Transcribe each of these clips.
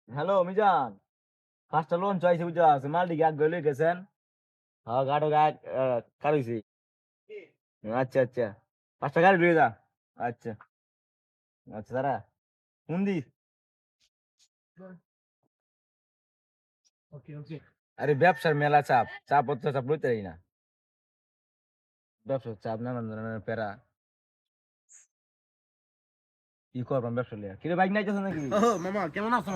Hello Mizan, পাঁচটা loan চাইছে বুঝা আছে মালটি গাক গলে গেছেন। হ্যাঁ গাড়ো গাক কারইছি। আচ্ছা আচ্ছা, পাঁচটা গাড়ি লয়ে যা। আচ্ছা আচ্ছা দাঁড়া হুন্দি। আরে ব্যবসার মেলা চাপ, চাপ হচ্ছে চাপ লইতে পারি না। ব্যবসার চাপ নানান ধরনের প্যারা। কি করবাম ব্যবসা লিয়া? কিরে বাইক নাইতেছ নাকি? ও মামা কেমন আছো?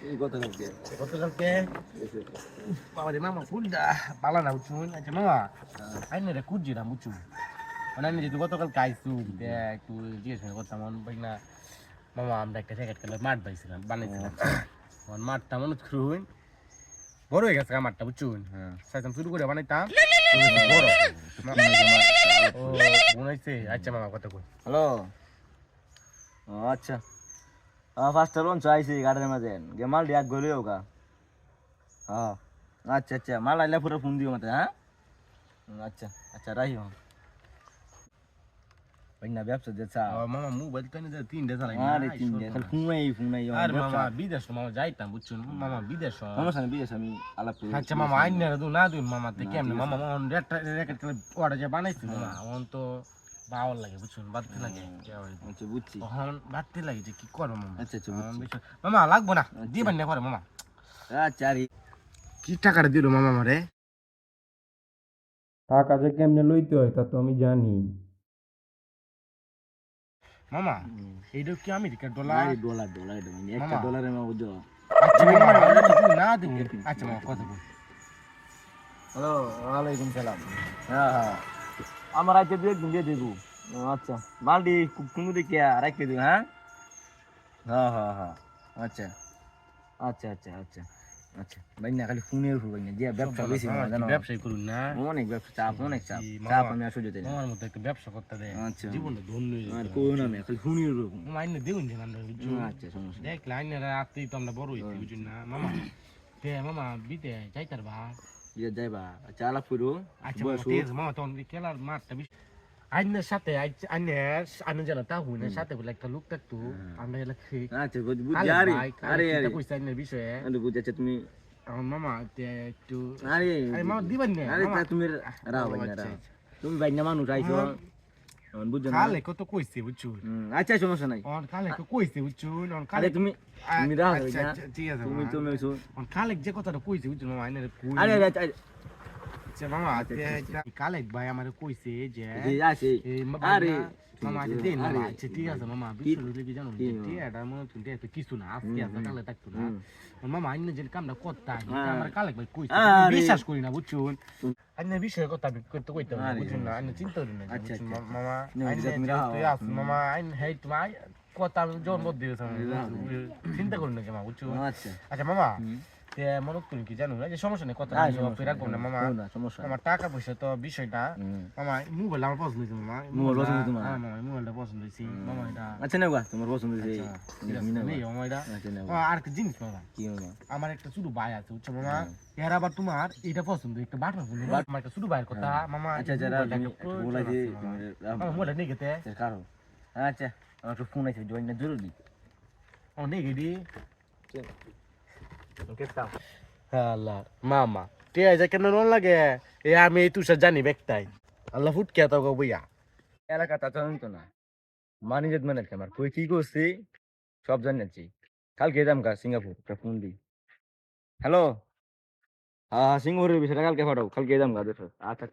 এই কথা বলতে। গতকালকে বাবা রে মামা ফুলটা পালা না বুঝছো আচ্ছা মামা আইনে রে কুজি না বুঝছো মানে আমি যেহেতু গতকাল খাইছু একটু জিজ্ঞেস করতাম ভাই না মামা আমরা একটা জ্যাকেট কালার মাঠ পাইছিলাম বানাইছিলাম মাঠটা মনে করুন বড় হয়ে গেছে মাঠটা বুঝছো সাইতাম শুরু করে বানাইতাম বড় ও বানাইছে আচ্ছা মামা কথা কই হ্যালো, আচ্ছা পাঁচটা লোন চাইছি গাড়ির মাঝে গে মালটি এক গলে হোক। হ্যাঁ আচ্ছা আচ্ছা, মাল আইলে পুরো ফোন দিও মতে। হ্যাঁ আচ্ছা আচ্ছা রাহি ভাই না ব্যবসা যে চা। মামা মোবাইল তো নিয়ে তিনটে চালাই আরে তিন দিন খালি ফোনাই আর মামা বিদেশ মামা যাইতাম বুঝছো মামা বিদেশ সমস্যা নেই বিদেশ আমি আলাপ করি। আচ্ছা মামা আইন না দু না দুই মামা তে কেমনে মামা অন রেকেট ওটা যে বানাইছি মামা অন তো বাওয়ার লাগে বুঝছো বাদতে লাগে আচ্ছা বুঝছি। তখন বাদতে লাগে যে কি করবো মামা আচ্ছা আচ্ছা বুঝছি। মামা লাগবো না দিবেন না করে মামা আচ্ছা আরে কি টাকাটা দিল মামা আমারে টাকা যে কেমনে লইতে হয় তা তো আমি জানি। মামা এইটা কি আমেরিকার ডলার ডলার ডলার মানে একটা মামা। ডলারের মা বুঝো। আচ্ছা মামা এটা তো তুমি না দিন আচ্ছা মামা কথা বল হ্যালো ওয়ালাইকুম সালাম। হ্যাঁ হ্যাঁ আমার আজকে দু একদিন দিয়ে দেবো। আচ্ছা মালটি কোনো দিকে রাখতে দেবো। হ্যাঁ হ্যাঁ হ্যাঁ হ্যাঁ আচ্ছা আচ্ছা আচ্ছা আচ্ছা আচ্ছা ভাই না খালি ফোনের উপর ভাই না যে ব্যবসা বেশি মামা, জানো কি ব্যবসায়ী করুন না অনেক ব্যবসা চাপ অনেক চাপ মামা, চাপ আমি আসলে যেতে না। আমার মতো একটা ব্যবসা করতে দেয় আচ্ছা জীবনটা ধন্য হয়ে আর যেত। কোন আমি খালি ফোনের উপর। মামা আইনে দেউন যে আমরা বুঝছো আচ্ছা সমস্যা নেই। দেখলে আইনের আসতেই তো আমরা বড় হইছি বুঝুন না মামা তে মামা বিতে যাইতার বা ইয়ে যাইবা আচ্ছা আলাপ করো আচ্ছা মামা বয়স ঠিক আছে মামা তখন খেলার মাঠটা বেশি আইনের সাথে আইনের জানা তা হুই না সাথে বলে একটা লোক থাকতো আমরা এলা খেয়ে আচ্ছা বুঝছি আরে আরে আরে কইছে আইনের বিষয়ে আরে বুঝছি আচ্ছা তুমি এখন মামা তে একটু আরে আরে মামা দিবেন না আরে মামা তা তুমি রাও ভাই না আচ্ছা, রাও আচ্ছা। তুমি ভাই না মানুষ আইছো এখন বুঝছো না। কালে কত কইছে বুঝছো আচ্ছা সমস্যা নাই। অন কালে তো কইছে বুঝছো অন কালে আরে তুমি তুমি রাও ভাই আচ্ছা না আচ্ছা, ঠিক আছে তুমি মামা। তুমি হইছো। অন কালে যে কথাটা কইছে বুঝছো মামা আইনের কই আরে আরে আচ্ছা আচ্ছা মামা কালেক ভাই আমারে কইছে যে আছে এই আরে মামা আচ্ছা দেন মামা আরে আচ্ছা ঠিক আছে মামা বিশ্ব কি জানো এটা মনে তুমি দেখতে কিছু না আজকে আছে কালে থাকতো না মামা আইনে যে কামটা করতে আমার কালেক ভাই কইছে আরে। বিশ্বাস করি না বুঝছুন আইনে বিষয়ের কথা আমি করতে কইতে না বুঝছুন না আইনে চিন্তা করি না আচ্ছা, বুঝছুন, আচ্ছা। মামা না, আইনে এটা তুমি রাখো। তুই আস মামা আইন হেই তোমার কথা আমি জন মত দিয়েছ চিন্তা করি না মামা বুঝছুন আচ্ছা আচ্ছা মামা তে মনে করি কি জানো যে সমস্যা নেই কথা আরে আমি সমস্যা রাখবো না মামা না সমস্যা আমার টাকা পয়সা তো বিষয়টা মামা মোবাইল আমার পছন্দ হয়েছে মামা মোবাইল পছন্দ তোমার? হ্যাঁ মামা মোবাইলটা পছন্দ হয়েছে মামা এটা আচ্ছা নেবা তোমার পছন্দ হয়েছে তুমি নেবা। নেই মামা এটা আচ্ছা নেবা মামা, আর একটা জিনিস মামা কি মামা আমার একটা ছোট ভাই আছে বুঝছো মামা এর আবার তোমার এটা পছন্দ একটা বাটন ফোন আমার একটা ছোট ভাইয়ের কথা মামা আচ্ছা আচ্ছা রাও তুমি বলাইছি তুমি রাও মামা মোবাইলটা নিয়ে গেতে কারো আচ্ছা আমার তো ফোন আছে জয়েন না জরুরি। ও নিয়ে গেলি কেতাম আল্লাহ মামা তে যা কেন রন লাগে এ আমি এই তুষার জানি বেকতাই আল্লাহ ফুটকে তো গো বইয়া এলাকা তা জানতো না মানিজেট মানে আমার কই কি করছি সব জানাচ্ছি। কালকে যাম গা সিঙ্গাপুর একটা ফোন দি। হ্যালো হ্যাঁ সিঙ্গাপুরের বিষয়টা কালকে পাঠাও কালকে যাম গা দেখো আচ্ছা